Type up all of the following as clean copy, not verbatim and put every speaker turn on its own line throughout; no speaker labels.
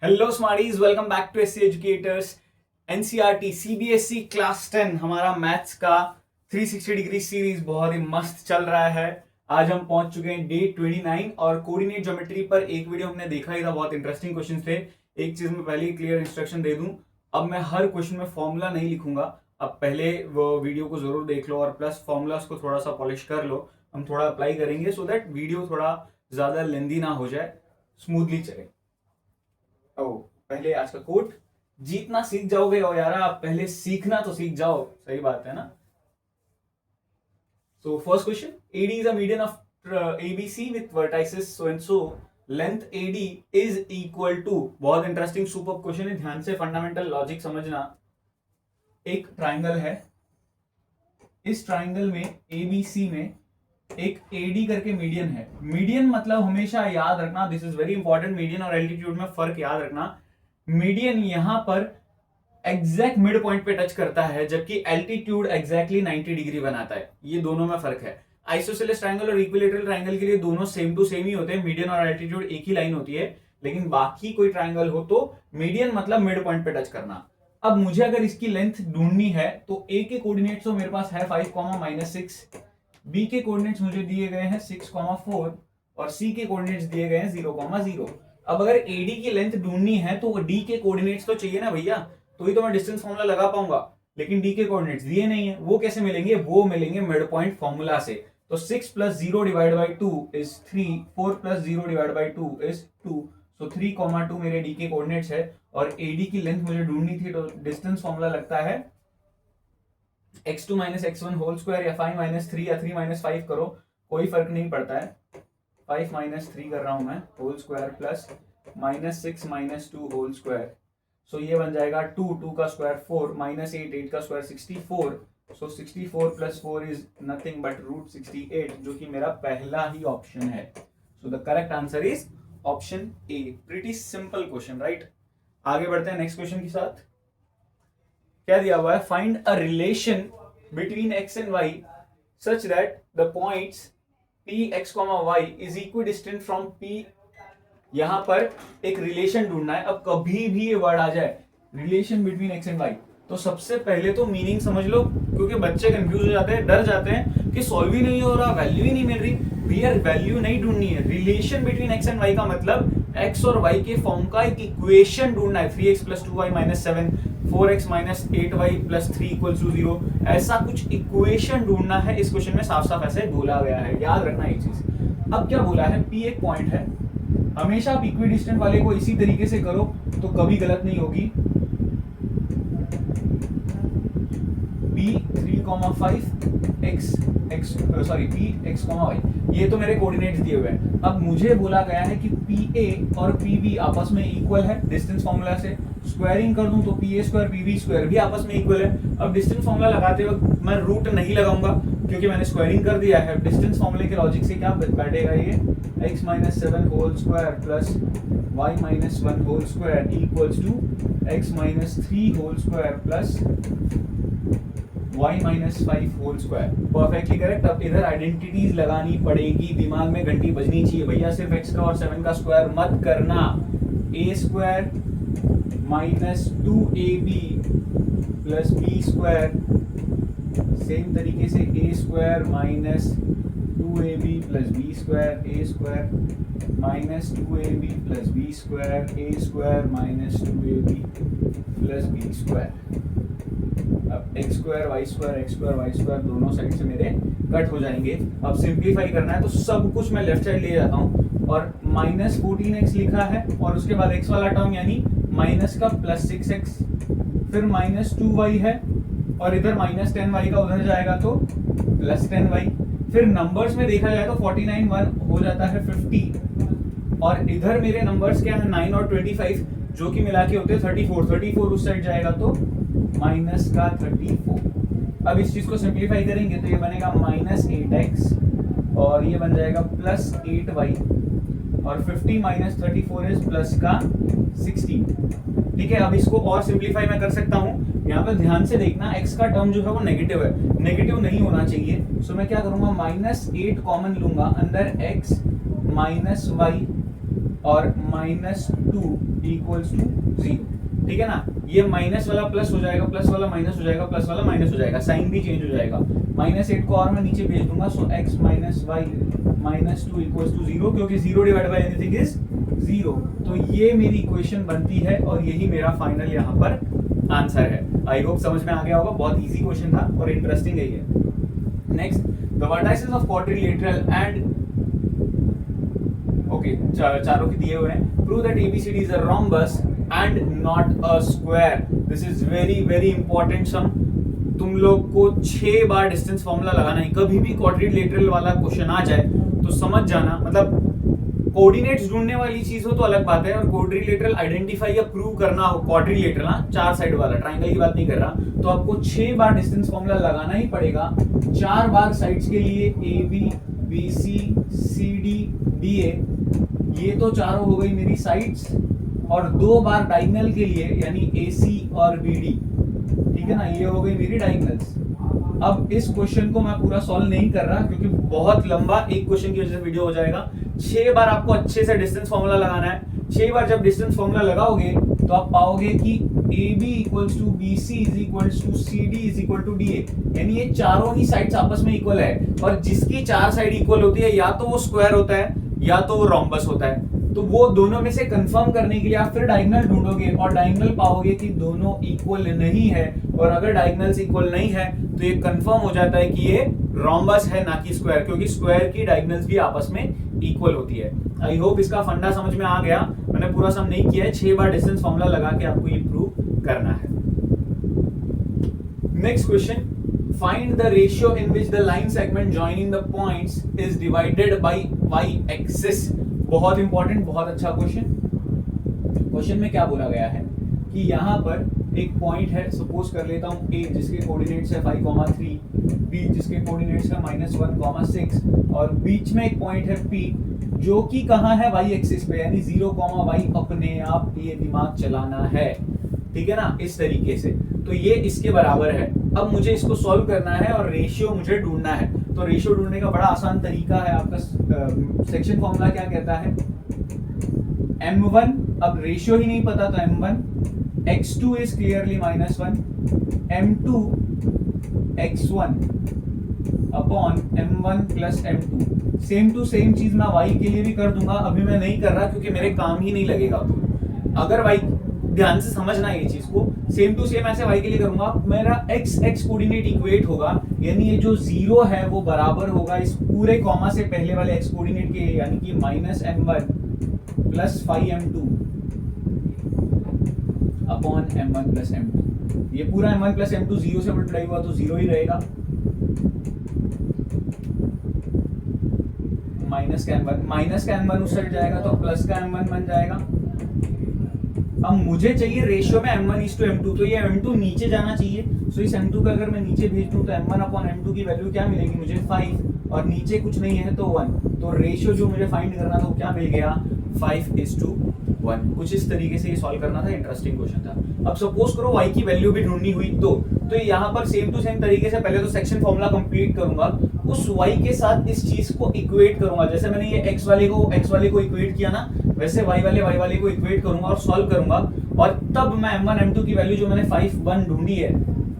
Hello smarties, welcome back to SC educators. NCERT CBSE class 10 हमारा maths का 360 degree series बहुत ही मस्त चल रहा है। आज हम पहुंच चुके हैं डे 29 और कोऑर्डिनेट ज्योमेट्री पर एक वीडियो हमने देखा ही था, बहुत इंटरेस्टिंग क्वेश्चन थे। एक चीज मैं पहले ही क्लियर इंस्ट्रक्शन दे दूं, अब मैं हर क्वेश्चन में फॉर्मूला नहीं लिखूंगा। अब पहले वो वीडियो को जरूर देख लो और प्लस फॉर्मूलाज को थोड़ा सा पॉलिश कर लो। हम थोड़ा अप्लाई करेंगे सो दैट वीडियो थोड़ा ज्यादा लेंदी ना हो जाए, स्मूथली चले। ओ, पहले आज का कोट, जीतना सीख जाओगे और यार आप पहले सीखना तो सीख जाओ। सही बात है ना। So first question, AD is a median of ABC with vertices so and so, length AD is equal to. बहुत इंटरेस्टिंग सुपर क्वेश्चन है, ध्यान से फंडामेंटल लॉजिक समझना। एक ट्राइंगल है, इस ट्राइंगल में ABC में एक AD करके मीडियन है। मीडियन मतलब हमेशा याद रखना, this is very important, median और एल्टीट्यूड में फर्क याद रखना। मीडियन यहां पर एग्जैक्ट मिड पॉइंट पे टच करता है, जबकि एल्टीट्यूड एग्जैक्टली 90 डिग्री बनाता है। ये दोनों में फर्क है। आइसोसेलेस ट्राइंगल और इक्विलेटरल ट्राइंगल के लिए दोनों सेम टू सेम ही होते हैं, मीडियन और एल्टीट्यूड एक ही लाइन होती है। लेकिन बाकी कोई ट्राइंगल हो तो मीडियन मतलब मिड पॉइंट पे टच करना। अब मुझे अगर इसकी लेंथ ढूंढनी है तो ए के कोऑर्डिनेट्स तो मेरे पास है 5, -6, बी के कोऑर्डिनेट्स मुझे दिए गए हैं 6, 4 और सी के कोऑर्डिनेट्स दिए गए हैं 0, 0। अब अगर एडी की लेंथ ढूंढनी है तो डी के कोऑर्डिनेट्स तो चाहिए ना भैया, तो ही तो मैं डिस्टेंस फॉर्मूला लगा पाऊंगा। लेकिन डी के कोऑर्डिनेट्स दिए नहीं है, वो कैसे मिलेंगे? वो मिलेंगे मिड पॉइंट फॉर्मूला से। तो 6 + 0 / 2 इज 3, 4 + 0 / 2 इज 2। सो 3, 2 मेरे डी के कोऑर्डिनेट्स है और एडी की लेंथ मुझे ढूंढनी थी, तो डिस्टेंस फॉर्मूला लगता है x2 - x1 होल स्क्वायर या 5 - 3 या 3 - 5 करो, कोई फर्क नहीं पड़ता है। 5 - 3 कर रहा हूं मैं whole square plus -6 - 2 whole square. So ये बन जाएगा 2 का स्क्वायर 4 -8 का square 64। So 64 + 4 is nothing but √68, जो कि मेरा पहला ही ऑप्शन है। So the correct answer is option A. Pretty simple question, right. आगे बढ़ते हैं नेक्स्ट क्वेश्चन के साथ। क्या दिया हुआ है? Find a relation between x and y such that the points p x, y is equidistant from p। यहां पर एक रिलेशन ढूंढना है। अब कभी भी ये वर्ड आ जाए relation between x and y, तो सबसे पहले तो मीनिंग समझ लो, क्योंकि बच्चे कंफ्यूज हो जाते हैं, डर जाते हैं कि सॉल्व ही नहीं हो रहा, वैल्यू ही नहीं मिल रही। भैया वैल्यू नहीं ढूंढनी है, relation between x and y का मतलब x और y के फॉर्म का एक इक्वेशन ढूंढना है। 3x + 2y - 7, 4x - 8y + 3 = 0, ऐसा कुछ इक्वेशन ढूंढना है। इस क्वेश्चन में साफ साफ ऐसे बोला गया है, याद रखना एक चीज। अब क्या बोला है? P एक पॉइंट है, हमेशा आप इक्विडिस्टेंट वाले को इसी तरीके से करो तो कभी गलत नहीं होगी। P 3, 5 P x, y, ये तो मेरे कोऑर्डिनेट्स दिए हुए हैं। अब मुझे बोला गया है कि PA और PB आपस में इक्वल है। डिस्टेंस फॉर्मूला से स्क्वायरिंग कर दूं तो PA² PB² भी आपस में इक्वल है। अब डिस्टेंस फॉर्मूला लगाते वक्त मैं रूट नहीं लगाऊंगा क्योंकि मैंने स्क्वायरिंग कर दिया है। डिस्टेंस फॉर्मूले के लॉजिक से क्या बैठेगा? ये x - 7 whole square plus y - 1 whole square equals to x - 3 whole square plus y - 5 whole square. Perfectly correct. अब इधर आइडेंटिटीज लगानी पड़ेगी, दिमाग में घंटी बजनी चाहिए भैया। सिर्फ x का और 7 का स्क्वायर मत करना। a² - 2ab + b², सेम तरीके से a² - 2ab + b² a² - 2ab + b² a² - 2ab + b²। अब x², दोनों साइड से मेरे कट हो जाएंगे। अब सिंप्लीफाई करना है तो सब कुछ मैं लेफ्ट साइड ले जाता हूं और -14x लिखा है और उसके बाद x वाला टर्म यानी माइनस का +6x, फिर -2y है और इधर -10y का उधर जाएगा तो +10y। फिर नंबर्स में देखा जाए तो 49 1 हो जाता है 50 और इधर मेरे नंबर्स क्या है 9 और 25, जो कि मिला के होते हैं 34 उस साइड जाएगा तो -34। अब इस चीज को सिंप्लीफाई करेंगे तो ये बनेगा -8x और ये बन जाएगा +8y और 50 - 34 इज +16। ठीक है। अब इसको और सिंप्लीफाई मैं कर सकता हूँ। यहाँ पर ध्यान से देखना, x का टर्म जो है वो नेगेटिव है, नेगेटिव नहीं होना चाहिए। सो मैं क्या करूंगा, -8 कॉमन लूंगा, अंदर x - y और -2 इक्वल्स टू 0, ठीक है ना। ये माइनस वाला प्लस हो जाएगा, प्लस वाला माइनस हो जाएगा, प्लस वाला माइनस हो जाएगा, साइन भी चेंज हो जाएगा। -8 को और मैं नीचे भेज दूंगा, so x minus y minus 2 equals to 0, क्योंकि 0 डिवाइड बाई एनीथिंग इज 0। तो ये मेरी इक्वेशन बनती है और यही मेरा फाइनल यहाँ पर आंसर है। आई होप समझ में आ गया होगा, बहुत इजी क्वेश्चन था और इंटरेस्टिंग है ये। Next, the vertices of quadrilateral and चारों के दिए हुए हैं। Prove that ABCD is a rhombus and not a square. This is very very important sum. तुम लोग को 6 बार डिस्टेंस फॉर्मूला लगाना है। कभी भी क्वाड्रिलेटरल वाला क्वेश्चन आ जाए तो समझ जाना, मतलब कोऑर्डिनेट्स ढूंढने वाली चीज हो तो अलग बात है, और क्वाड्रिलेटरल आइडेंटिफाई या प्रूव करना हो, क्वाड्रिलेटरल 4 साइड वाला, ट्रायंगल की बात नहीं कर रहा, तो आपको 6 बार डिस्टेंस फॉर्मूला लगाना ही पड़ेगा। 4 बार साइड्स के लिए AB BC CD DA, ये तो चारों हो गई मेरी साइड्स, और 2 बार डायगोनल के लिए यानी AC और BD, ठीक है ना, ये हो गई मेरी डायगोनल्स। अब इस क्वेश्चन को मैं पूरा सॉल्व नहीं कर रहा क्योंकि बहुत लंबा एक क्वेश्चन की वजह से वीडियो हो जाएगा। 6 बार आपको अच्छे से डिस्टेंस फॉर्मूला लगाना है। 6 बार जब डिस्टेंस फॉर्मूला लगाओगे तो आप पाओगे कि AB equals to BC is equals to CD is equal to DA, यानी ये चारों ही साइड्स आपस में इक्वल है, और जिसकी 4 साइड इक्वल होती है या तो वो स्क्वायर होता है या तो वो रोम्बस होता है। तो वो दोनों में से कंफर्म करने के लिए आप फिर डायगोनल ढूंढोगे और डायगोनल पाओगे कि दोनों इक्वल नहीं है, और अगर डायगोनल्स इक्वल नहीं है तो ये कंफर्म हो जाता है कि ये रोम्बस है ना कि स्क्वायर, क्योंकि स्क्वायर की डायगोनल्स भी आपस में इक्वल होती है। आई होप इसका फंडा समझ में आ गया। मैंने पूरा सम नहीं किया है, 6 बार डिस्टेंस फॉर्मूला लगा के आपको ये प्रूव करना है। Next question, find the ratio in which the line segment joining the points is divided by y axis। बहुत इंपॉर्टेंट, बहुत अच्छा क्वेश्चन। क्वेश्चन में क्या बोला गया है कि यहाँ पर एक पॉइंट है, सपोज कर लेता हूँ A जिसके कोऑर्डिनेट्स है 5,3, B जिसके कोऑर्डिनेट्स है -1,6, और बीच में एक पॉइंट है P जो कि कहाँ है, y एक्सिस पे, यानी 0,y अपने आप ये दिमाग चलाना है, ठीक है ना, इस तरीके से। तो ये इसके बराबर है। अब मुझे इसको सॉल्व करना है और रेशियो मुझे ढूंढना है। तो रेशियो ढूंढने का बड़ा आसान तरीका है, आपका सेक्शन फॉर्मूला क्या कहता है, M1, अब रेशियो ही नहीं पता तो M1 x2 is clearly -1, M2 x1 upon M1 plus M2। Same to same चीज मैं y के लिए भी कर दूंगा, अभी मैं नहीं कर रहा क्योंकि मेरे काम ही नहीं लगेगा। अगर y, ध्यान से समझना ये चीज को, सेम टू सेम ऐसे y के लिए करूंगा, मेरा x कोऑर्डिनेट इक्वेट होगा, यानी ये जो 0 है वो बराबर होगा इस पूरे कॉमा से पहले वाले x कोऑर्डिनेट के, यानी कि -M1 plus 5M2 upon M1 plus M2। ये पूरा M1 प्लस M2 0 से मल्टीप्लाई हुआ तो 0 ही रहेगा, माइनस का M1 उस साइड जाएगा तो प्लस का M1 बन जाएगा। अब मुझे चाहिए रेशियो में M1:M2, तो ये M2 नीचे जाना चाहिए। सो इस M2 का अगर मैं नीचे भेज दूं तो M1 अपॉन M2 की वैल्यू क्या मिलेगी मुझे, 5, और नीचे कुछ नहीं है तो 1। तो रेशियो जो मुझे फाइंड करना था वो क्या मिल गया, 5:1। कुछ इस तरीके से ये सॉल्व करना था, इंटरेस्टिंग क्वेश्चन था। अब सपोज करो y की वैल्यू भी ढूंढनी हुई तो यहाँ पर सेम टू सेम तरीके से पहले तो सेक्शन फॉर्मूला कंप्लीट करूंगा, उस y के साथ इस चीज को इक्वेट करूंगा। जैसे मैंने ये x वाले को इक्वेट किया ना, वैसे y वाले को इक्वेट करूंगा और सॉल्व करूंगा, और तब मैं M1 M2 की वैल्यू जो मैंने 5,1 ढूंढी है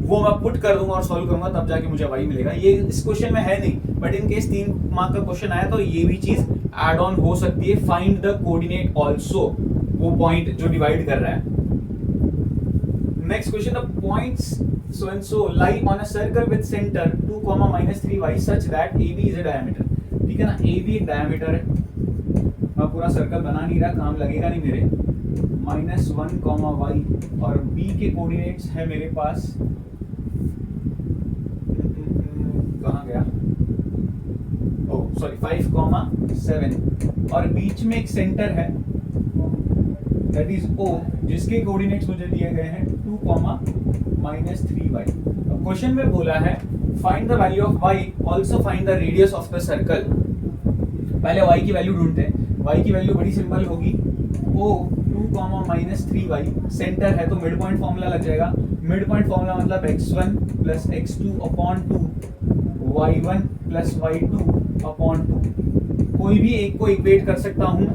वो मैं पुट कर दूंगा और सॉल्व करूंगा, तब जाके मुझे y मिलेगा। ये इस क्वेश्चन में है नहीं, बट इन केस 3 मार्क का क्वेश्चन आया तो ये भी चीज ऐड ऑन हो सकती है। फाइंड द कोऑर्डिनेट आल्सो, वो पॉइंट जो डिवाइड कर रहा है। Next question, the points so and so lie on a circle with center 2, -3y such that AB is a diameter। ठीक है ना, AB एक डायमीटर है। मैं पूरा सर्कल बना नहीं रहा, काम लगेगा नहीं मेरे। -1, y और B के कोऑर्डिनेट्स है मेरे पास, कहाँ गया, ओह सॉरी 5, 7, और बीच में एक सेंटर है दैट इज O, जिसके कोऑर्डिनेट्स मुझे दिए गए हैं 2, -3y। क्वेश्चन में बोला है find the value of y, also find the radius of the circle. पहले y की वैल्यू ढूंढते हैं। y की वैल्यू बड़ी सिंपल होगी, O 2, -3y, सेंटर है तो मिड पॉइंट फॉर्मूला लग जाएगा। मिड पॉइंट फॉर्मूला मतलब x1 plus x2 upon 2, y1 plus y2 upon 2। कोई भी एक को इक्वेट कर सकता हूँ,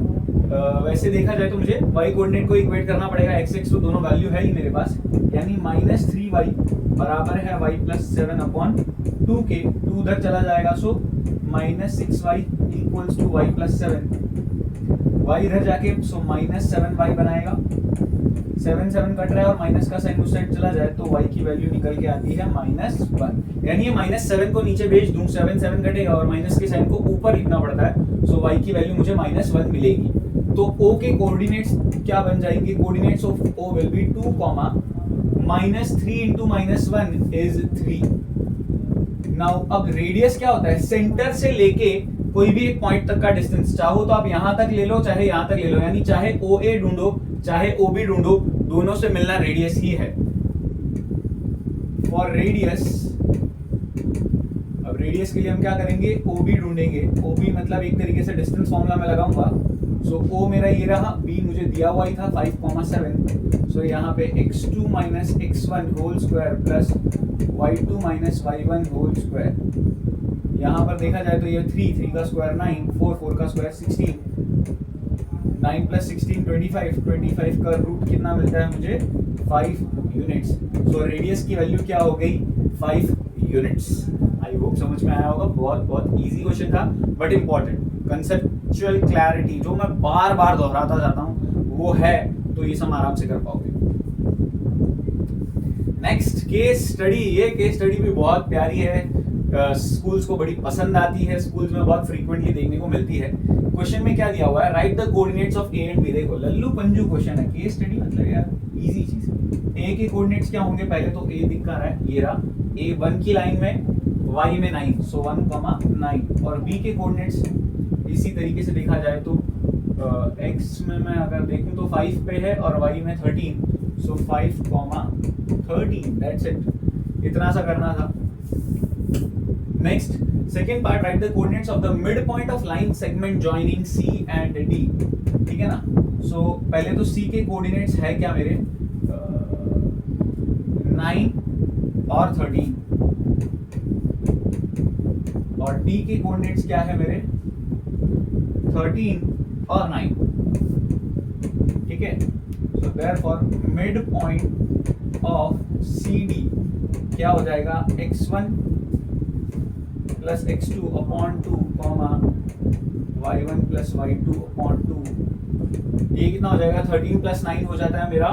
वैसे देखा जाए तो मुझे y कोऑर्डिनेट को इक्वेट करना पड़ेगा, x तो दोनों वैल्यू है ही मेरे पास, यानी -3y बराबर है y प्लस 7/2 के, 2 उधर चला जाएगा, so -6y equals to y plus 7, y इधर जाके सो -7y बनाएगा, 7 कट रहा है और माइनस का साइन उस साइड चला जाए तो y की वैल्यू निकल के आती है -1, यानी ये -7 को नीचे भेज दूं, 7 कटेगा और माइनस के साइन को ऊपर लिखना पड़ता है, सो y की वैल्यू मुझे -1 मिलेगी। तो O के कोऑर्डिनेट्स क्या बन जाएंगे, coordinates of O will be 2, -3 into -1 is 3। Now अब रेडियस क्या होता है, सेंटर से लेके कोई भी एक पॉइंट तक का डिस्टेंस, चाहो तो आप यहां तक ले लो चाहे यहां तक ले लो, यानी चाहे OA ढूंढो चाहे OB ढूंढो, दोनों से मिलना रेडियस ही है। फॉर रेडियस, अब रेडियस के लिए हम क्या करेंगे, OB ढूंढेंगे, OB मतलब एक तरीके से डिस्टेंस फॉर्मूला में लगाऊंगा, सो O मेरा ये रहा, B मुझे दिया हुआ ही था 5,7, सो यहाँ पे x2 minus x1 whole square plus y2 minus y1 whole square, यहाँ पर देखा जाए तो ये 3 का स्क्वायर 9, 4 का स्क्वायर 16, 9 प्लस 16 25 का रूट कितना मिलता है मुझे, 5 यूनिट्स। सो रेडियस की वैल्यू क्या हो गई, 5 यूनिट्स। आई होप समझ में आया होगा, बहुत इजी क्वेश्चन था बट इम्पोर्टेंट, कंसेप्चुअल क्लैरिटी जो मैं बार बार दोहराता जाता हूँ वो है, तो ये सब आराम से कर पाओगे। नेक्स्ट केस स्टडी, ये केस स्टडी भी बहुत प्यारी है, स्कूल्स को बड़ी पसंद आती है, स्कूल्स में बहुत फ्रीक्वेंटली देखने को मिलती है। क्वेश्चन में क्या दिया हुआ है, right the coordinates of A and B. देखो लल्लू पंजू क्वेश्चन है, केस स्टडी मतलब यार इजी चीज है। ए के कोऑर्डिनेट्स क्या होंगे, पहले तो ए दिख रहा है, ये रहा ए 1 की लाइन में, y में 9, सो 1,9, और b के कोऑर्डिनेट्स इसी तरीके से देखा जाए तो x में मैं अगर देखूं तो 5 पे है और y में 13, सो 5,13, दैट्स इट, इतना सा करना था। Next second part, right the coordinates of the mid point of line segment joining C and D, ठीक है ना। सो पहले तो C के कोऑर्डिनेट्स है क्या मेरे, 9 और 13, और D के कोऑर्डिनेट्स क्या है मेरे, 13 और 9, ठीक है। So therefore mid point of CD क्या हो जाएगा, x1 plus x2 upon 2, y1 plus y2 upon 2, ये कितना हो जाएगा, 13 प्लस 9 हो जाता है मेरा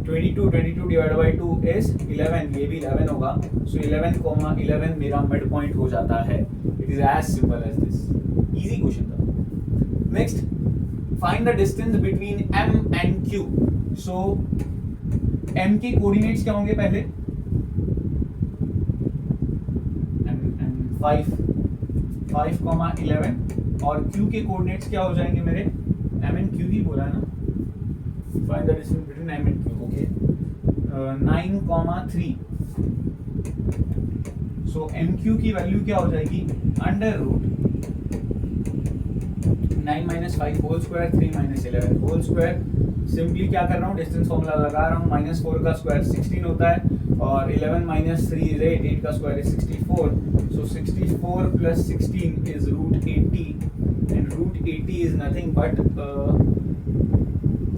22 डिवाइड बाई 2 इज 11, ये भी 11 होगा, सो 11,11 मेरा मिड पॉइंट हो जाता है। It is as simple as this, easy question था। Next, find the distance between M and Q। So M के कोऑर्डिनेट्स क्या होंगे, पहले 5,11, और Q के कोऑर्डिनेट्स क्या हो जाएंगे मेरे, M एंड Q ही बोला है ना, find the distance between M and Q, okay, 9,3, so MQ की वैल्यू क्या हो जाएगी, under root 9 minus 5 whole square, 3 minus 11 whole square. Simply क्या कर रहा हूँ, डिस्टेंस फॉर्मूला लगा रहा हूँ, -4 का स्क्वायर 16 होता है, और 11 माइनस 3 इज 8 का square is 64, so 64 plus 16 is root 80, and root 80 is nothing but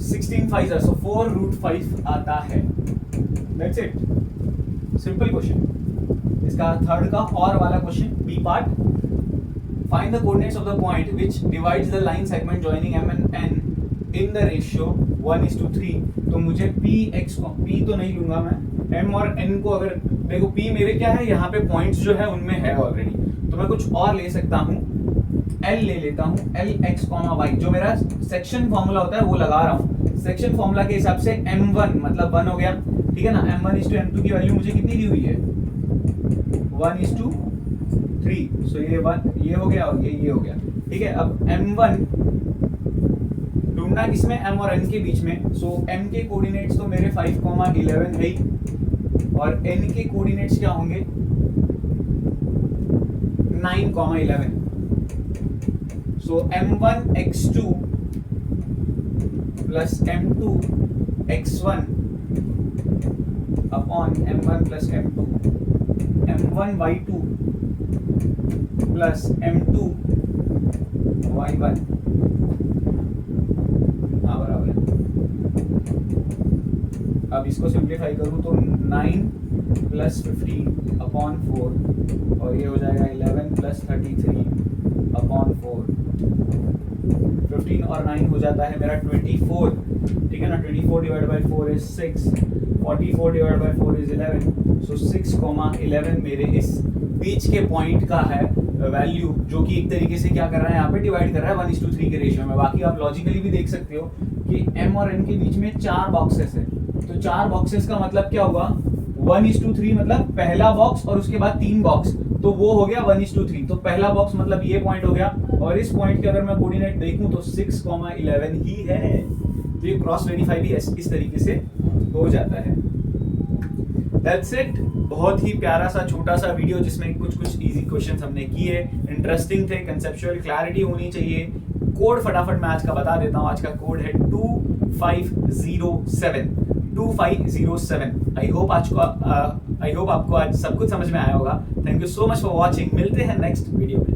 16 5 so 4 root 5 आता है। That's it, simple question. इसका थर्ड का और वाला question, B part, find the coordinates of the point which divides the line segment joining M and N in the ratio 1:3। तो मुझे P तो नहीं लूंगा मैं, M और N को, अगर देखो P मेरे क्या है, यहाँ पे पॉइंट्स जो है उनमें है ऑलरेडी, तो मैं कुछ और ले सकता हूँ, L ले लेता हूँ, LX, Y, जो मेरा सेक्शन फॉर्मूला होता है वो लगा रहा हूँ। सेक्शन फॉर्मूला के हिसाब से M1 मतलब 1 हो गया, ठीक है ना। M1:M2 की वैल्यू मुझे कितनी दी हुई है, 1:3, सो ये 1 ये हो गया और ये हो गया, ठीक है। अब M1 ढूंढना किसमें, M और N के बीच में, सो M के कोऑर्डिनेट्स तो मेरे 5,11 है ही, और N के कोऑर्डिनेट्स क्या होंगे, 9,11, सो M1 x2 plus M2 x1 upon M1 plus M2, M1 y2 plus M2 y1, अब इसको सिंप्लीफाई करूँ तो 9 + 15/4 और ये हो जाएगा 11 + 33/4। 15 और 9 हो जाता है मेरा 24, ठीक है ना। 24 / 4 इज 6, 44 / 4 इज 11, सो 6,11 मेरे इस बीच के पॉइंट का है वैल्यू, जो कि एक तरीके से क्या कर रहा है यहाँ पे डिवाइड कर रहा है 1:3 के रेशियो में। बाकी आप लॉजिकली भी देख सकते हो कि m और n के बीच में 4 बॉक्सेस है, तो 4 बॉक्सेस का मतलब क्या हुआ 1:3, मतलब पहला बॉक्स और उसके बाद 3 बॉक्स, तो वो हो गया 1:3। तो पहला बॉक्स मतलब ये पॉइंट हो गया, और इस पॉइंट के अगर मैं कोऑर्डिनेट देखूं तो 6,11 ही है। तो ये क्रॉस वेरीफाई भी इस तरीके से हो जाता है। That's it. बहुत ही प्यारा सा छोटा सा वीडियो जिसमें कुछ इजी क्वेश्चंस हमने किए, इंटरेस्टिंग थे, कंसेप्चुअल क्लैरिटी होनी चाहिए। कोड फटाफट मैं आज का बता देता हूँ। आज का कोड है 2507। आई होप आपको आज सब कुछ समझ में आया होगा। Thank you so much for watching. मिलते हैं नेक्स्ट वीडियो में।